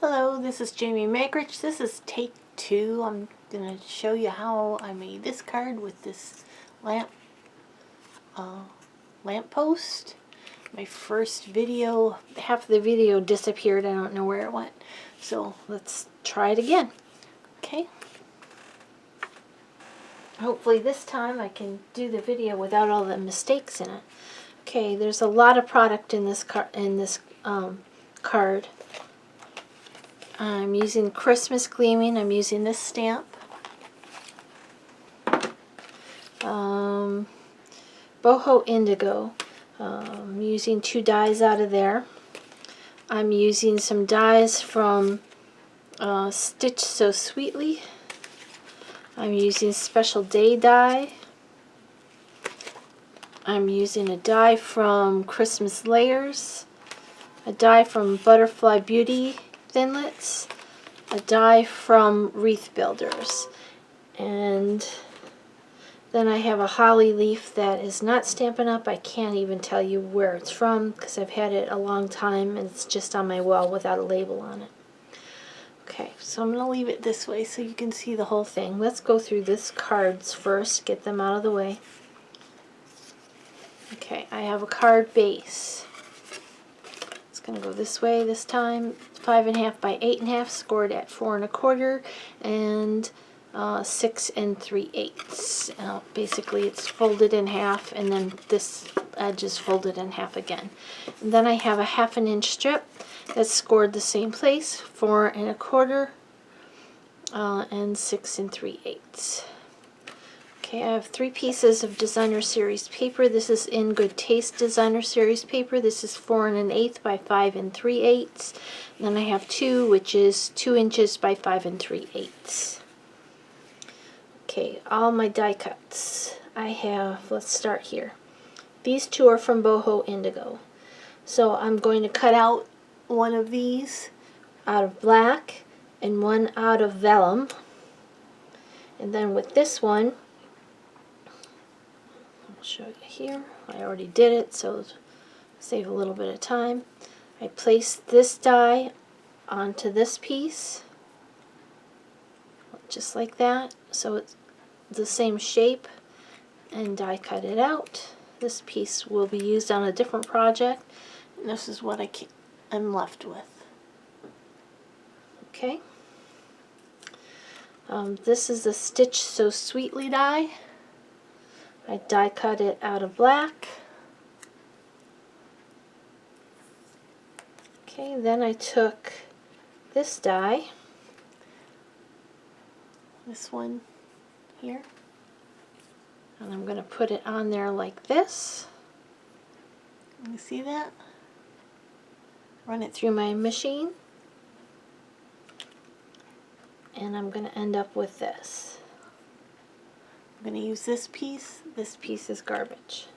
Hello, this is Jamie Makrich. This is take 2. I'm going to show you how I made this card with this lamp post. My first video, half of the video disappeared. I don't know where it went. So let's try it again. Okay. Hopefully this time I can do the video without all the mistakes in it. Okay, there's a lot of product in this card. I'm using Christmas Gleaming. I'm using this stamp. Boho Indigo. I'm using 2 dies out of there. I'm using some dies from Stitch So Sweetly. I'm using Special Day die. I'm using a die from Christmas Layers. A die from Butterfly Beauty Thinlits. A die from Wreath Builders. And then I have a holly leaf that is not Stampin' Up. I can't even tell you where it's from because I've had it a long time and it's just on my wall without a label on it. Okay, so I'm going to leave it this way so you can see the whole thing. Let's go through this cards first, get them out of the way. Okay, I have a card base. It's going to go this way this time. 5.5 by 8.5, scored at 4 1/4, and 6 3/8. Basically it's folded in half, and then this edge is folded in half again. And then I have a 1/2 inch strip that's scored the same place, 4 1/4, and 6 3/8. Okay, I have 3 pieces of Designer Series paper. This is In Good Taste Designer Series paper. This is 4 1/8 by 5 3/8. And then I have 2, which is 2 inches by 5 3/8. Okay, all my die cuts. I have, let's start here. These 2 are from Boho Indigo. So I'm going to cut out one of these out of black and one out of vellum. And then with this one, I'll show you here. I already did it, so save a little bit of time. I place this die onto this piece, just like that, so it's the same shape, and die cut it out. This piece will be used on a different project, and this is what I'm left with. Okay. This is a Stitch So Sweetly die. I die cut it out of black. Okay, then I took this die, this one here, and I'm going to put it on there like this. You see that? Run it through my machine, and I'm going to end up with this. I'm going to use this piece. This piece is garbage.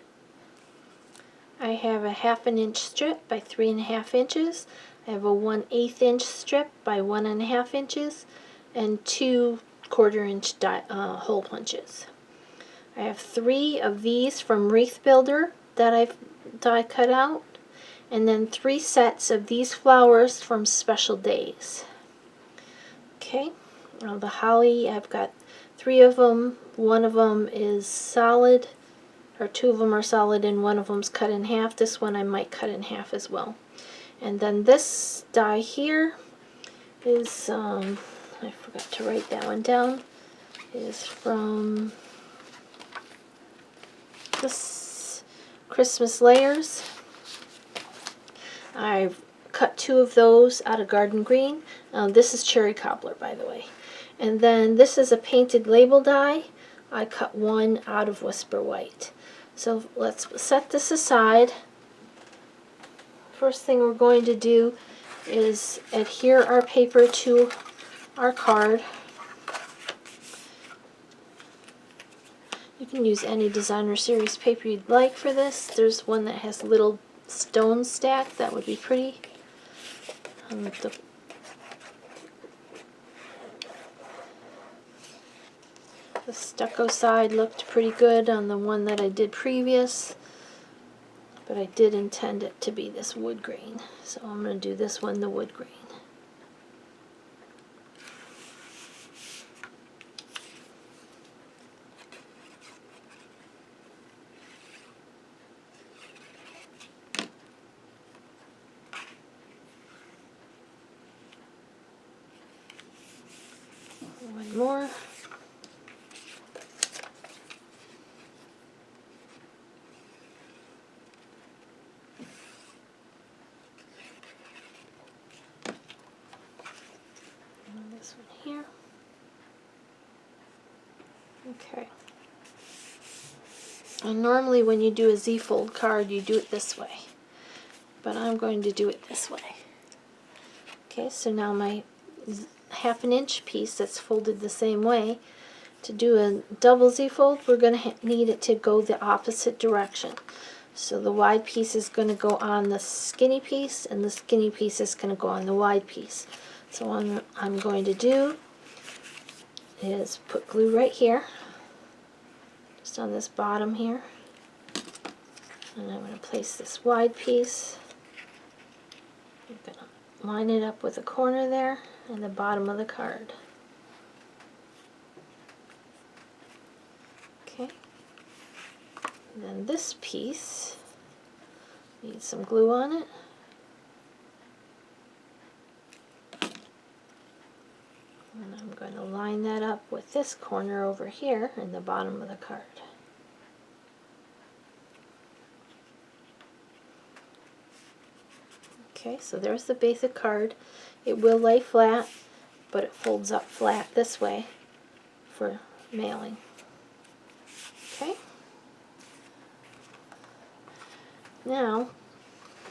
I have a 1/2 inch strip by 3 1/2 inches. I have a 1/8 inch strip by 1 1/2 inches, and 2 1/4 inch hole punches. I have 3 of these from Wreath Builder that I've die cut out, and then 3 sets of these flowers from Special Days. Okay, now the holly, I've got 3 of them. 1 of them is solid, or 2 of them are solid, and 1 of them's cut in half. This one I might cut in half as well. And then this die here is, I forgot to write that one down, is from this Christmas Layers. I've cut 2 of those out of Garden Green. This is Cherry Cobbler, by the way. And then this is a painted label die. I cut 1 out of Whisper White. So let's set this aside. First thing we're going to do is adhere our paper to our card. You can use any Designer Series paper you'd like for this. There's one that has little stones stacked. That would be pretty. The stucco side looked pretty good on the one that I did previous, but I did intend it to be this wood grain, so I'm going to do this one the wood grain. One more. And this one here. Okay. And normally when you do a Z-fold card, you do it this way. But I'm going to do it this way. Okay, so now my 1/2 inch piece that's folded the same way, to do a double Z-fold, we're going to need it to go the opposite direction. So the wide piece is going to go on the skinny piece, and the skinny piece is going to go on the wide piece. So what I'm going to do is put glue right here, just on this bottom here. And I'm going to place this wide piece. I'm going to line it up with a corner there and the bottom of the card. Okay. And then this piece needs some glue on it. And I'm going to line that up with this corner over here in the bottom of the card. Okay, so there's the basic card. It will lay flat, but it folds up flat this way for mailing. Okay. Now,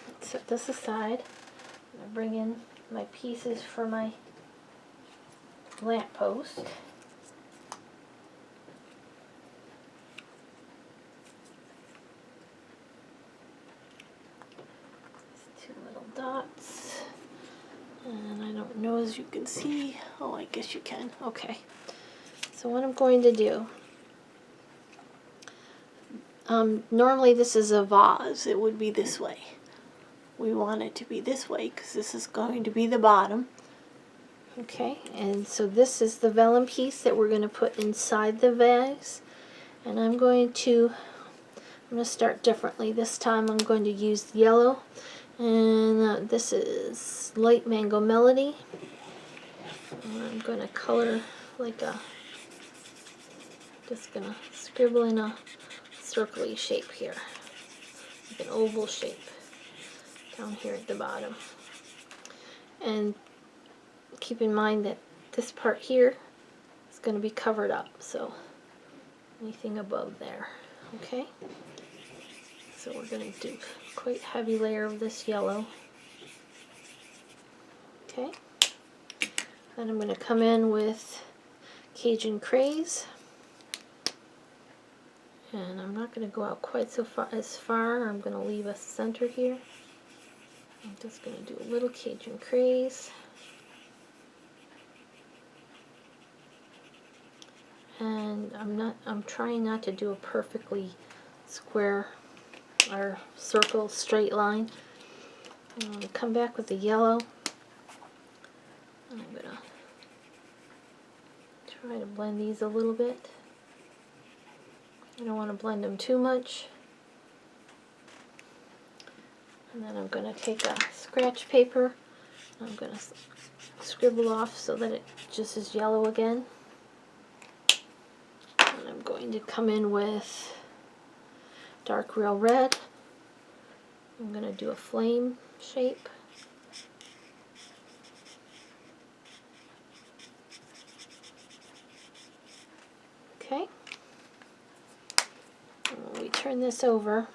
let's set this aside. I'm going to bring in my pieces for my lamp post. Two little dots. And I don't know as you can see. Oh, I guess you can. Okay. So what I'm going to do, normally this is a vase. It would be this way. We want it to be this way because this is going to be the bottom. Okay, and so this is the vellum piece that we're going to put inside the vase. And I'm going to start differently. This time I'm going to use yellow. And this is Light Mango Melody. And I'm going to color like a, just going to scribble in a circle-y shape here. Like an oval shape down here at the bottom. And keep in mind that this part here is going to be covered up, so anything above there. Okay? So we're going to do quite a heavy layer of this yellow. Okay? Then I'm going to come in with Cajun Craze. And I'm not going to go out quite so far as far. I'm going to leave a center here. I'm just going to do a little Cajun Craze. And I'm trying not to do a perfectly square or circle straight line. I'm going to come back with the yellow. And I'm going to try to blend these a little bit. I don't want to blend them too much. And then I'm going to take a scratch paper. I'm going to scribble off so that it just is yellow again. And I'm going to come in with dark real red. I'm going to do a flame shape. Okay. And when we turn this over,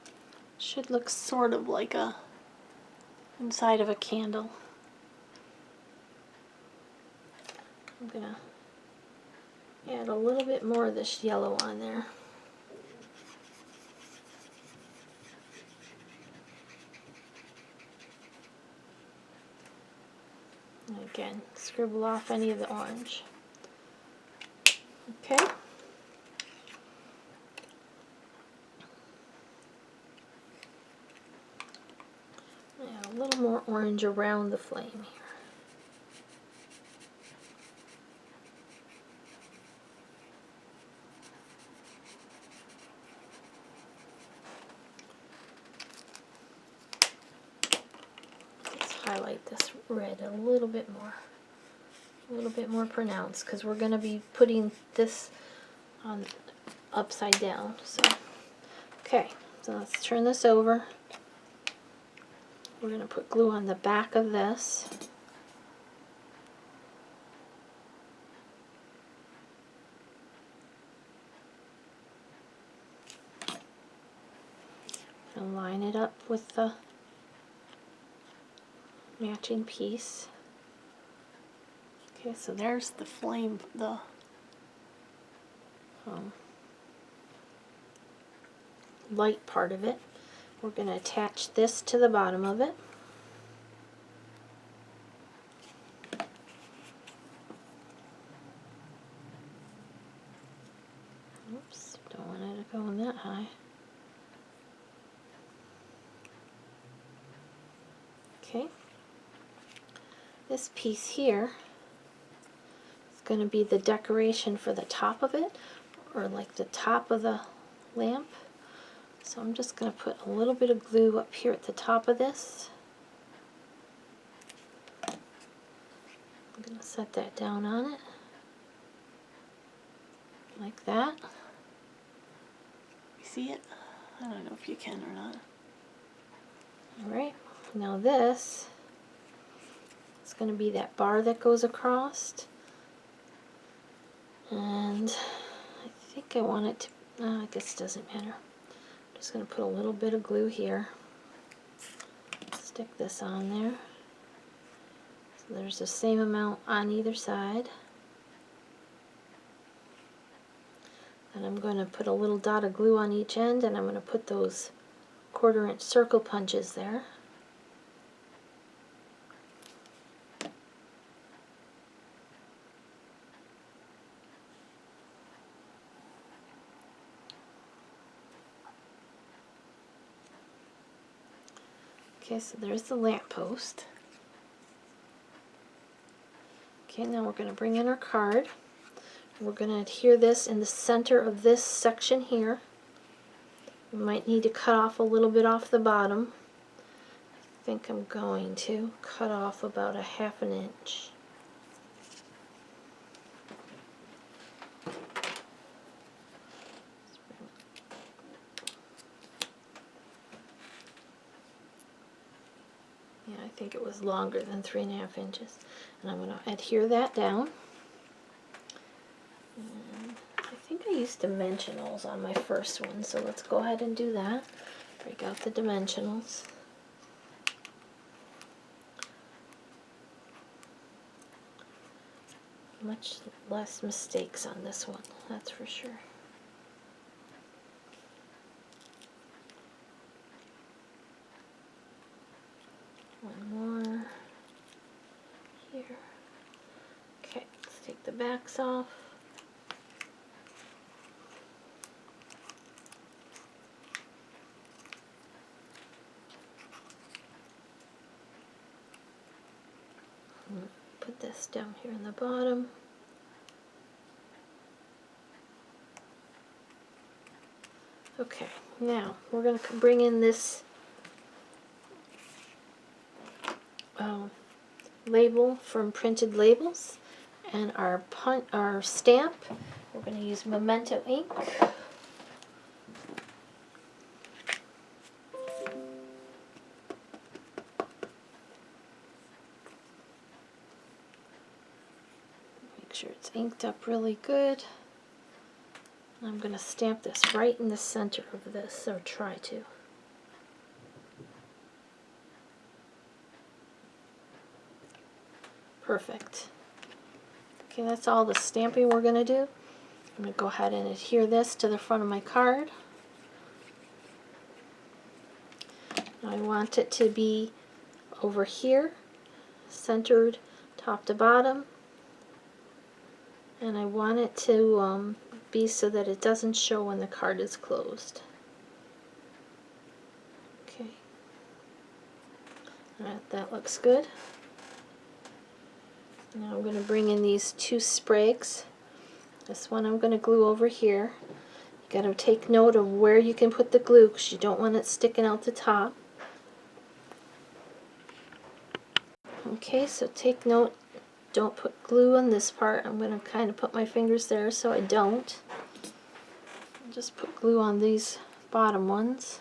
it should look sort of like a inside of a candle. I'm going to add a little bit more of this yellow on there. And again, scribble off any of the orange. Okay. Add a little more orange around the flame here. Let's highlight this red a little bit more. a little bit more pronounced because we're going to be putting this on upside down. So, okay, so let's turn this over. We're going to put glue on the back of this. And line it up with the matching piece. Okay, so there's the flame, the light part of it. We're going to attach this to the bottom of it. Oops, don't want it to go in that high. Okay. This piece here is going to be the decoration for the top of it, or like the top of the lamp. So I'm just going to put a little bit of glue up here at the top of this. I'm going to set that down on it, like that. You see it? I don't know if you can or not. Alright, now this is going to be that bar that goes across. And I think I want it to, I guess it doesn't matter. I'm just going to put a little bit of glue here. Stick this on there. So there's the same amount on either side. And I'm going to put a little dot of glue on each end, and I'm going to put those 1/4 inch circle punches there. Okay, so there's the lamp post. Okay, now we're going to bring in our card. We're going to adhere this in the center of this section here. We might need to cut off a little bit off the bottom. I think I'm going to cut off about 1/2 inch. Yeah, I think it was longer than 3.5 inches. And I'm going to adhere that down. And I think I used dimensionals on my first one, so let's go ahead and do that. Break out the dimensionals. Much less mistakes on this one, that's for sure. One more here. Okay, let's take the backs off. Put this down here in the bottom. Okay, now we're going to bring in this label from Printed Labels, and our stamp. We're going to use Memento ink. Make sure it's inked up really good. I'm going to stamp this right in the center of this, or try to. Perfect. Okay, that's all the stamping we're going to do. I'm going to go ahead and adhere this to the front of my card. I want it to be over here, centered top to bottom, and I want it to be so that it doesn't show when the card is closed. Okay, alright, that looks good. Now I'm going to bring in these 2 sprigs. This one I'm going to glue over here. You got to take note of where you can put the glue because you don't want it sticking out the top. Okay, so take note don't put glue on this part. I'm going to kind of put my fingers there so I don't. Just put glue on these bottom ones.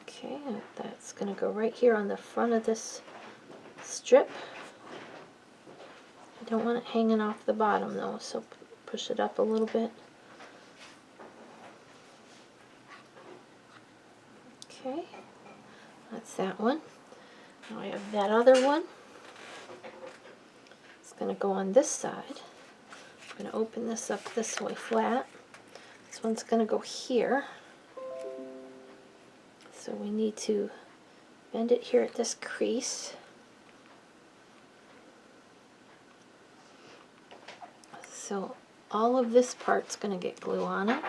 Okay, that's going to go right here on the front of this strip. I don't want it hanging off the bottom though, so push it up a little bit. Okay, that's that one. Now I have that other one. It's going to go on this side. I'm going to open this up this way flat. This one's going to go here. So we need to bend it here at this crease. So all of this part's going to get glue on it.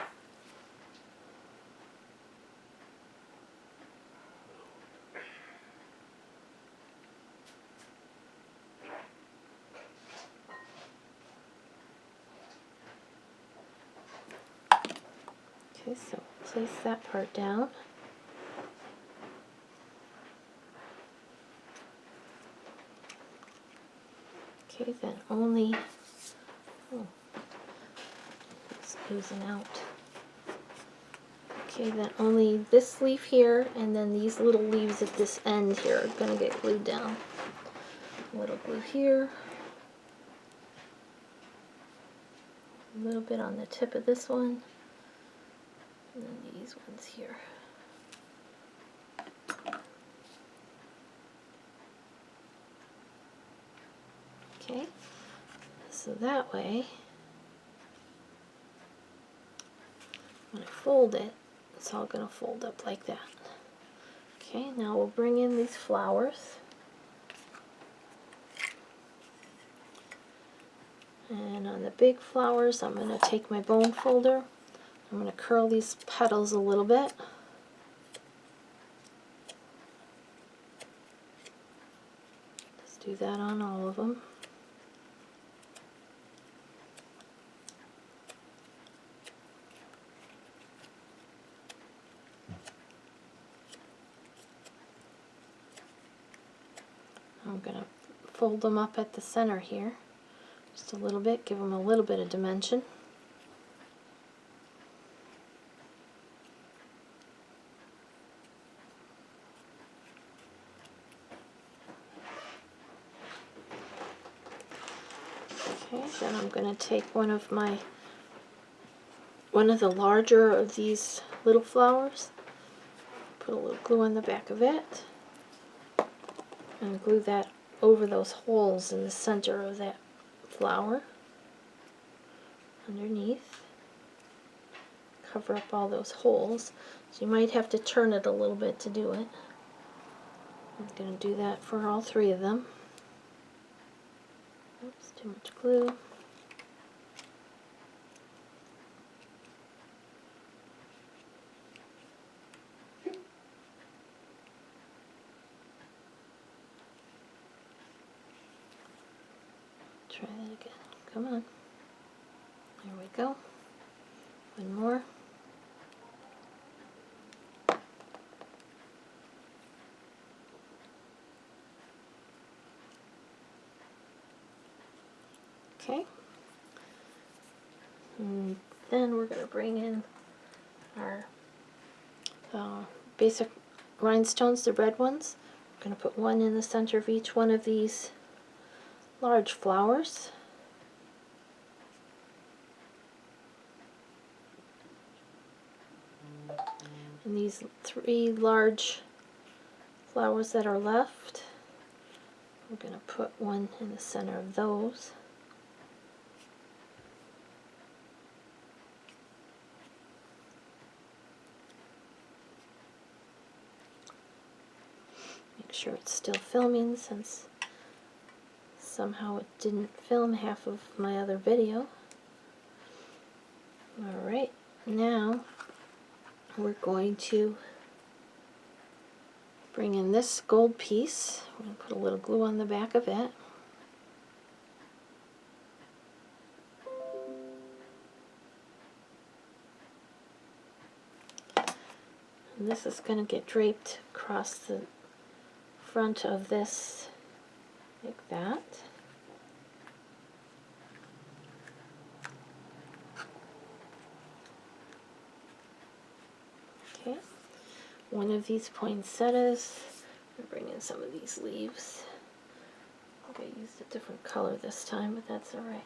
Okay, so place that part down. Okay, then only, oh, it's oozing out. Okay, then only this leaf here and then these little leaves at this end here are going to get glued down. A little glue here. A little bit on the tip of this one. And then these ones here. Okay, so that way, when I fold it, it's all going to fold up like that. Okay, now we'll bring in these flowers. And on the big flowers, I'm going to take my bone folder. I'm going to curl these petals a little bit. Just do that on all of them. I'm going to fold them up at the center here. Just a little bit, give them a little bit of dimension. Okay, then I'm going to take one of the larger of these little flowers, put a little glue on the back of it, and glue that over those holes in the center of that flower, underneath. Cover up all those holes. So you might have to turn it a little bit to do it. I'm going to do that for all three of them. Oops, too much glue. Try that again. Come on. There we go. One more. Okay. And then we're going to bring in our basic rhinestones, the red ones. We're going to put one in the center of each one of these large flowers. And these three large flowers that are left, we're going to put one in the center of those. Make sure it's still filming since somehow it didn't film half of my other video. Alright, now we're going to bring in this gold piece. We're going to put a little glue on the back of it. And this is going to get draped across the front of this like that. Okay, one of these poinsettias. I'm bring in some of these leaves. I think I used a different color this time, but that's alright.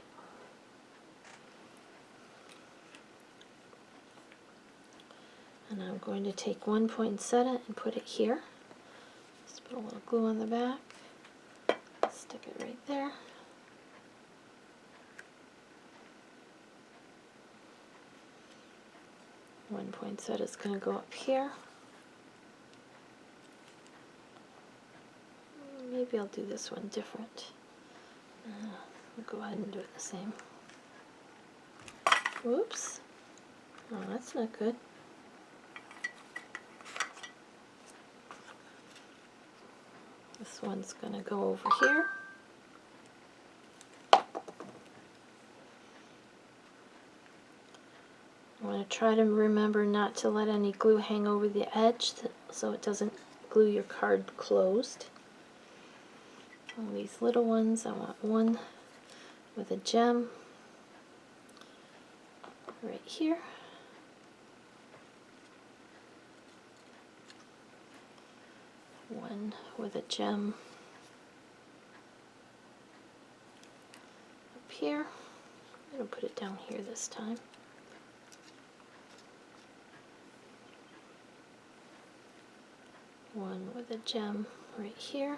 And I'm going to take one poinsettia and put it here. Just put a little glue on the back. Stick it right there. One poinsettia is going to go up here. Maybe I'll do this one different. I'll go ahead and do it the same. Whoops. Oh, that's not good. This one's going to go over here. I want to try to remember not to let any glue hang over the edge so it doesn't glue your card closed. All these little ones, I want one with a gem right here. One with a gem up here. I'm going to put it down here this time. One with a gem right here.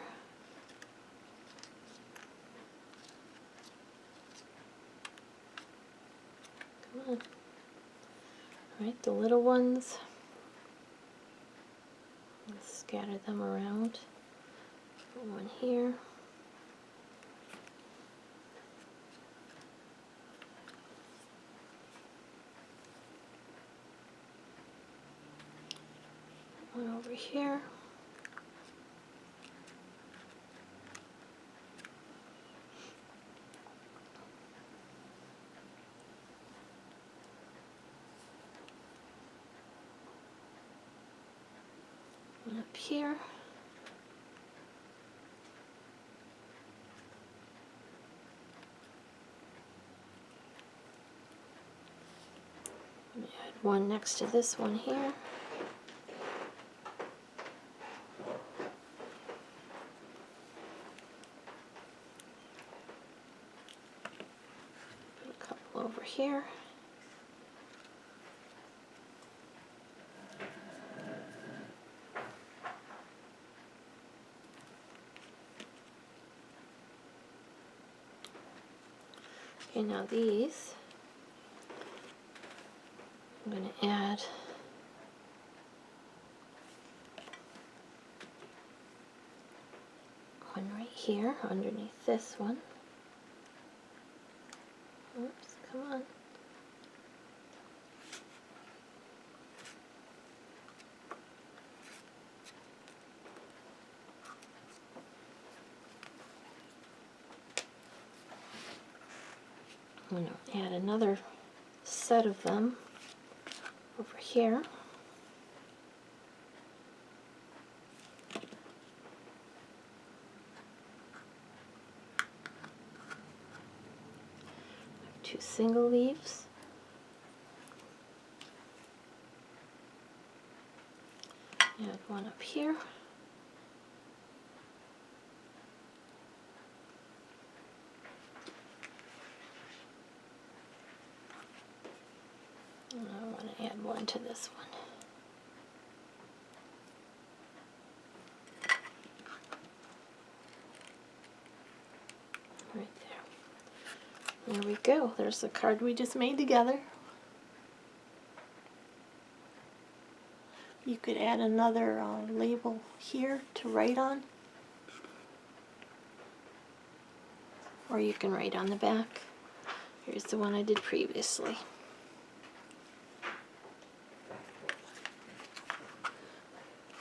Come on. Alright, the little ones. Let's scatter them around. Put one here. One over here. One up here. Add one next to this one here. Put a couple over here. Okay, now these, I'm going to add one right here underneath this one. Oops, come on. I'm going to add another set of them over here. Two single leaves. Add one up here. And I want to add one to this one. Right there. There we go. There's the card we just made together. You could add another label here to write on. Or you can write on the back. Here's the one I did previously.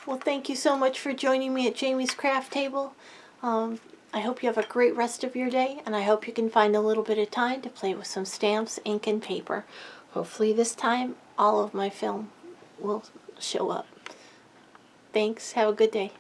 Well, thank you so much for joining me at Jamie's Craft Table. I hope you have a great rest of your day, and I hope you can find a little bit of time to play with some stamps, ink, and paper. Hopefully this time all of my film will show up. Thanks. Have a good day.